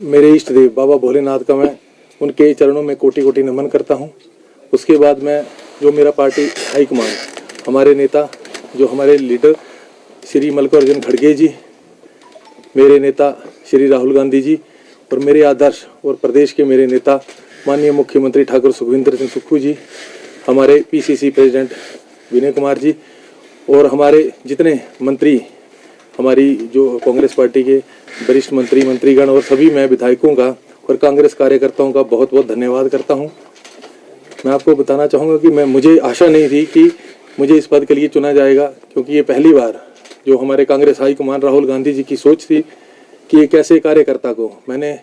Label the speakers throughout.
Speaker 1: मेरे इष्ट देव बाबा भोलेनाथ का मैं उनके चरणों में कोटि कोटि नमन करता हूं। उसके बाद मैं जो मेरा पार्टी हाईकमान, हमारे नेता, जो हमारे लीडर श्री मल्लिकार्जुन खड़गे जी, मेरे नेता श्री राहुल गांधी जी और मेरे आदर्श और प्रदेश के मेरे नेता माननीय मुख्यमंत्री ठाकुर सुखविंदर सिंह सुक्खू जी, हमारे पीसीसी प्रेसिडेंट विनय कुमार जी और हमारे जितने मंत्री, हमारी जो कांग्रेस पार्टी के वरिष्ठ मंत्रीगण और सभी मैं विधायकों का और कांग्रेस कार्यकर्ताओं का बहुत बहुत धन्यवाद करता हूं। मैं आपको बताना चाहूँगा कि मुझे आशा नहीं थी कि मुझे इस पद के लिए चुना जाएगा, क्योंकि ये पहली बार जो हमारे कांग्रेस हाईकमान राहुल गांधी जी की सोच थी कि एक ऐसे कार्यकर्ता को, मैंने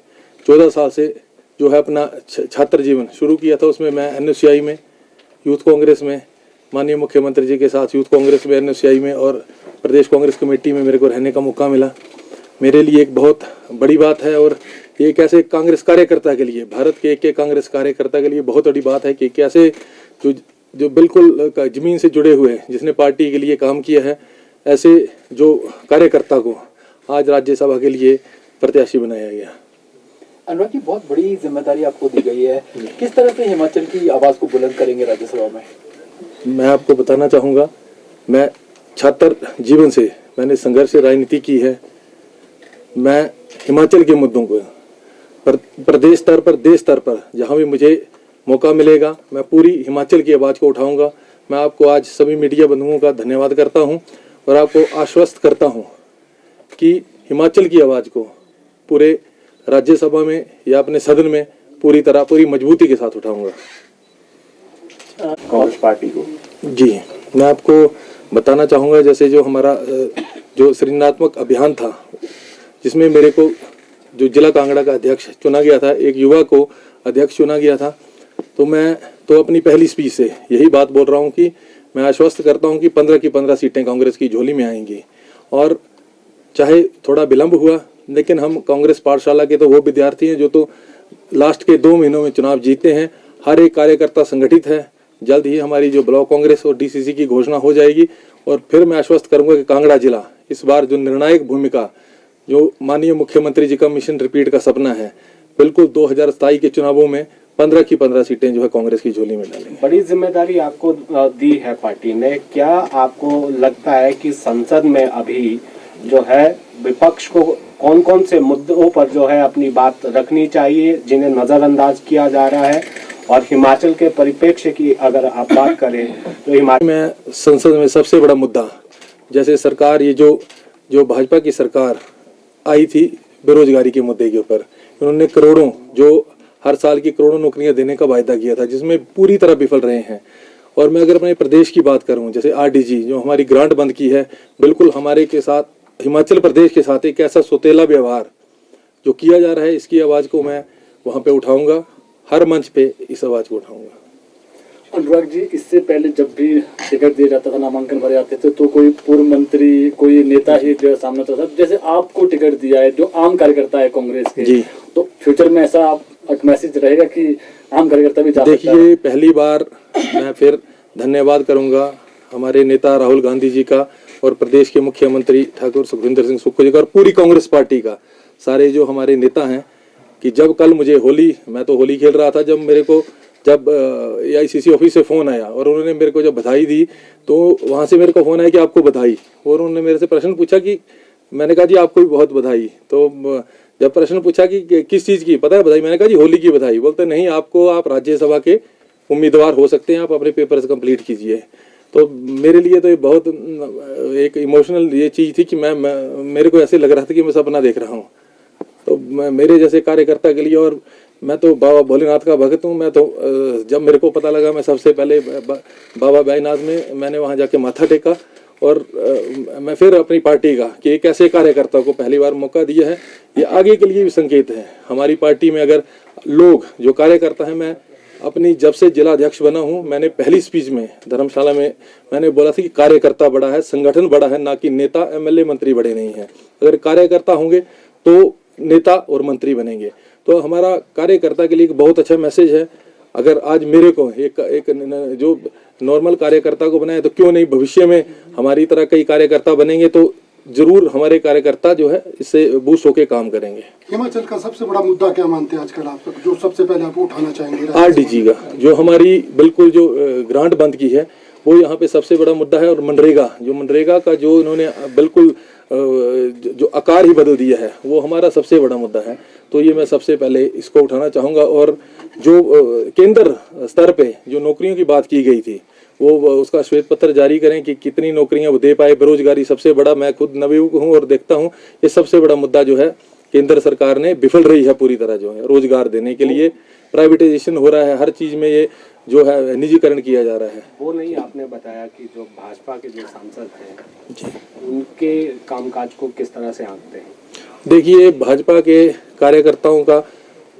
Speaker 1: 14 साल से जो है अपना छात्र जीवन शुरू किया था, उसमें मैं NSCI में, यूथ कांग्रेस में, माननीय मुख्यमंत्री जी के साथ यूथ कांग्रेस में, NSCI में और प्रदेश कांग्रेस कमेटी में मेरे को रहने का मौका मिला। मेरे लिए एक बहुत बड़ी बात है और एक ऐसे कांग्रेस कार्यकर्ता के लिए, भारत के एक कांग्रेस कार्यकर्ता के लिए बहुत बड़ी बात है कि कैसे जो बिल्कुल जमीन से जुड़े हुए, जिसने पार्टी के लिए काम किया है, ऐसे जो कार्यकर्ता को आज राज्यसभा के लिए प्रत्याशी बनाया गया।
Speaker 2: अनुराग जी, बहुत बड़ी जिम्मेदारी आपको दी गई है, किस तरह से हिमाचल की आवाज को बुलंद करेंगे राज्यसभा में? मैं
Speaker 1: आपको बताना चाहूँगा, मैं छात्र जीवन से मैंने संघर्ष से राजनीति की है। मैं हिमाचल के मुद्दों को प्रदेश स्तर पर, देश स्तर पर जहाँ भी मुझे मौका मिलेगा, मैं पूरी हिमाचल की आवाज़ को उठाऊंगा। मैं आपको आज सभी मीडिया बंधुओं का धन्यवाद करता हूं और आपको आश्वस्त करता हूं कि हिमाचल की आवाज़ को पूरे राज्यसभा में या अपने सदन में पूरी मजबूती के साथ उठाऊंगा।
Speaker 2: कांग्रेस पार्टी को
Speaker 1: जी, मैं आपको बताना चाहूँगा, जैसे जो हमारा जो सृजनात्मक अभियान था, जिसमें मेरे को जो जिला कांगड़ा का अध्यक्ष चुना गया था, एक युवा को अध्यक्ष चुना गया था, तो मैं तो अपनी पहली स्पीच से यही बात बोल रहा हूँ कि मैं आश्वस्त करता हूँ कि 15 की 15 सीटें कांग्रेस की झोली में आएंगी। और चाहे थोड़ा विलंब हुआ, लेकिन हम कांग्रेस पाठशाला के तो वो विद्यार्थी हैं जो तो लास्ट के 2 महीनों में चुनाव जीते हैं। हर एक कार्यकर्ता संगठित है। जल्द ही हमारी जो ब्लॉक कांग्रेस और DCC की घोषणा हो जाएगी और फिर मैं आश्वस्त करूंगा कि कांगड़ा जिला इस बार जो निर्णायक भूमिका, जो माननीय मुख्यमंत्री जी का मिशन रिपीट का सपना है, बिल्कुल 2027 के चुनावों में 15 की 15 सीटें जो है कांग्रेस की झोली में डालेंगे।
Speaker 2: बड़ी जिम्मेदारी आपको दी है पार्टी ने। क्या आपको लगता है कि संसद में अभी जो है विपक्ष को कौन कौन से मुद्दों पर जो है अपनी बात रखनी चाहिए, जिन्हें नजरअंदाज किया जा रहा है? और हिमाचल के परिप्रेक्ष्य की अगर आप बात करें तो हिमाचल
Speaker 1: में संसद में सबसे बड़ा मुद्दा, जैसे सरकार, ये जो भाजपा की सरकार आई थी बेरोजगारी के मुद्दे के ऊपर, उन्होंने करोड़ों, जो हर साल की करोड़ों नौकरियां देने का वायदा किया था, जिसमें पूरी तरह विफल रहे हैं। और मैं अगर अपने प्रदेश की बात करूं, जैसे RDG जो हमारी ग्रांट बंद की है, बिल्कुल हमारे के साथ, हिमाचल प्रदेश के साथ एक ऐसा सौतेला व्यवहार जो किया जा रहा है, इसकी आवाज़ को मैं वहाँ पे उठाऊंगा, हर मंच पे इस आवाज़ को उठाऊंगा।
Speaker 3: अनुराग जी, इससे पहले जब भी टिकट दिया जाता था, नामांकन भरे जाते थे, तो कोई पूर्व मंत्री, कोई नेता ही जो सामने होता था। जैसे आपको टिकट दिया है, जो आम कार्यकर्ता है कांग्रेस के जी, तो फ्यूचर में ऐसा मैसेज रहेगा कि आम कार्यकर्ता भी जा सकता है?
Speaker 1: देखिए, पहली बार मैं फिर धन्यवाद करूंगा हमारे नेता राहुल गांधी जी का और प्रदेश के मुख्यमंत्री ठाकुर सुखविंदर सिंह सुक्खू जी का और पूरी कांग्रेस पार्टी का, सारे जो हमारे नेता हैं, कि जब कल मुझे होली, मैं तो होली खेल रहा था, जब मेरे को AICC ऑफिस से फ़ोन आया और उन्होंने मेरे को जब बधाई दी, तो वहाँ से मेरे को फ़ोन आया कि आपको बधाई, और उन्होंने मेरे से प्रश्न पूछा कि, मैंने कहा जी आपको भी बहुत बधाई। तो जब प्रश्न पूछा कि किस चीज़ की पता है बधाई, मैंने कहा जी होली की बधाई। बोलते नहीं, आपको, आप राज्यसभा के उम्मीदवार हो सकते हैं, आप अपने पेपर्स कंप्लीट कीजिए। तो मेरे लिए तो ये बहुत एक इमोशनल ये चीज़ थी कि मेरे को ऐसे लग रहा था कि मैं सपना देख रहा हूँ। तो मेरे जैसे कार्यकर्ता के लिए, और मैं तो बाबा भोलेनाथ का भक्त हूँ। मैं तो जब मेरे को पता लगा, मैं सबसे पहले बाबा बैजनाथ में मैंने वहाँ जाके माथा टेका, और मैं फिर अपनी पार्टी का कि एक ऐसे कार्यकर्ता को पहली बार मौका दिया है, ये आगे के लिए भी संकेत है। हमारी पार्टी में अगर लोग जो कार्यकर्ता हैं, मैं अपनी जब से जिला अध्यक्ष बना हूँ, मैंने पहली स्पीच में धर्मशाला में मैंने बोला था कि कार्यकर्ता बड़ा है, संगठन बड़ा है, ना कि नेता MLA मंत्री बड़े नहीं हैं। अगर कार्यकर्ता होंगे तो नेता और मंत्री बनेंगे। तो हमारा कार्यकर्ता के लिए एक बहुत अच्छा मैसेज है। अगर आज मेरे को एक जो नॉर्मल कार्यकर्ता को बनाए, तो क्यों नहीं भविष्य में हमारी तरह कई कार्यकर्ता बनेंगे, तो जरूर हमारे कार्यकर्ता जो है इससे बूस्ट होके काम करेंगे।
Speaker 4: हिमाचल का सबसे बड़ा मुद्दा क्या मानते हैं आजकल आप, जो सबसे पहले आप उठाना चाहेंगे?
Speaker 1: आरडीजी का जो हमारी बिल्कुल जो ग्रांट बंद की है वो यहाँ पे सबसे बड़ा मुद्दा है। और मनरेगा का जो इन्होंने बिल्कुल जो आकार ही बदल दिया है वो हमारा सबसे बड़ा मुद्दा है। तो ये मैं सबसे पहले इसको उठाना चाहूँगा। और जो केंद्र स्तर पे जो नौकरियों की बात की गई थी वो उसका श्वेत पत्र जारी करें कि कितनी नौकरियां वो दे पाए। बेरोजगारी सबसे बड़ा, मैं खुद नवयुवक हूँ और देखता हूँ ये सबसे बड़ा मुद्दा जो है केंद्र सरकार ने विफल रही है पूरी तरह जो है रोजगार देने के लिए। प्राइवेटाइजेशन हो रहा है, हर चीज में ये जो है निजीकरण किया जा रहा है।
Speaker 2: वो नहीं आपने बताया कि जो भाजपा के जो सांसद हैं उनके कामकाज को किस तरह से आंकते हैं?
Speaker 1: देखिए, भाजपा के कार्यकर्ताओं का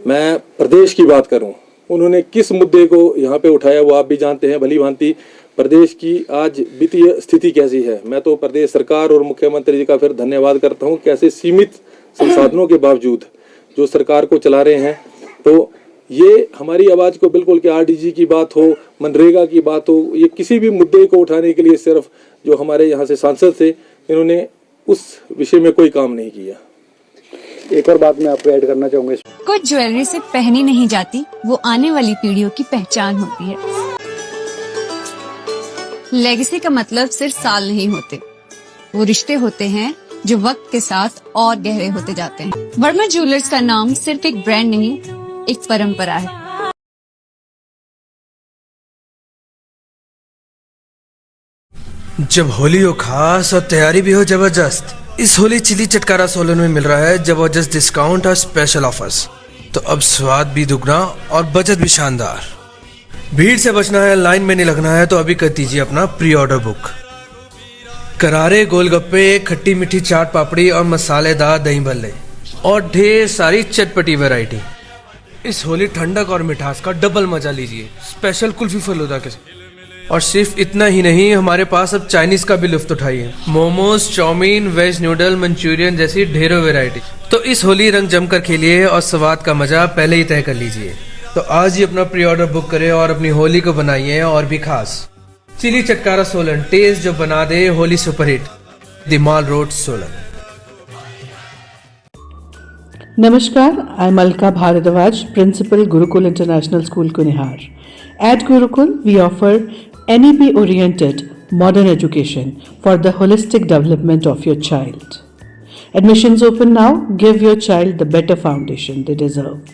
Speaker 1: मैं प्रदेश की बात करूं, उन्होंने किस मुद्दे को यहाँ पे उठाया वो आप भी जानते हैं भली भांति। प्रदेश की आज वित्तीय स्थिति कैसी है, मैं तो प्रदेश सरकार और मुख्यमंत्री जी का फिर धन्यवाद करता हूँ। कैसे सीमित संसाधनों के बावजूद जो सरकार को चला रहे हैं। तो ये हमारी आवाज को बिल्कुल कि आरडीजी की बात हो, मनरेगा की बात हो, ये किसी भी मुद्दे को उठाने के लिए सिर्फ जो हमारे यहाँ से सांसद थे इन्होंने उस विषय में कोई काम नहीं किया।
Speaker 5: एक और बात मैं आपको ऐड करना चाहूंगा।
Speaker 6: कुछ ज्वेलरी से पहनी नहीं जाती, वो आने वाली पीढ़ियों की पहचान होती है। लेगेसी का मतलब सिर्फ साल नहीं होते, वो रिश्ते होते हैं जो वक्त के साथ और गहरे होते जाते हैं। वर्मा ज्वेलर्स का नाम सिर्फ एक ब्रांड नहीं, एक परंपरा है।
Speaker 7: जब होली हो खास और तैयारी भी हो जबरदस्त, इस होली चिली चटकारा सोलन में मिल रहा है जबरदस्त डिस्काउंट और स्पेशल ऑफर्स। तो अब स्वाद भी दुगना और बचत भी शानदार। भीड़ से बचना है, लाइन में नहीं लगना है, तो अभी कर दीजिए अपना प्री ऑर्डर बुक। करारे गोलगप्पे, खट्टी मीठी चाट पापड़ी और मसालेदार दही भल्ले और ढेर सारी चटपटी वैरायटी। इस होली ठंडक और मिठास का डबल मजा लीजिए स्पेशल कुल्फी फलूदा के साथ। और सिर्फ इतना ही नहीं, हमारे पास अब चाइनीज का भी लुत्फ उठाइए। Momos, chow mein, veg noodle, Manchurian जैसी ढेरों वैरायटी। तो इस होली रंग जमकर खेलिए और स्वाद का मजा पहले ही तय कर लीजिए। तो आज ही अपना प्री ऑर्डर बुक करें और अपनी होली को बनाइए और भी खास। चिली चटकारा सोलन, टेस्ट जो बना दे Holi superhit. The mall road, Solan.
Speaker 8: Namaskar, I'm Alka Bharadwaj, Principal Gurukul International School, Kunihar. At Gurukul, we offer NEP-oriented modern education for the holistic development of your child. Admissions open now. Give your child the better foundation they deserve.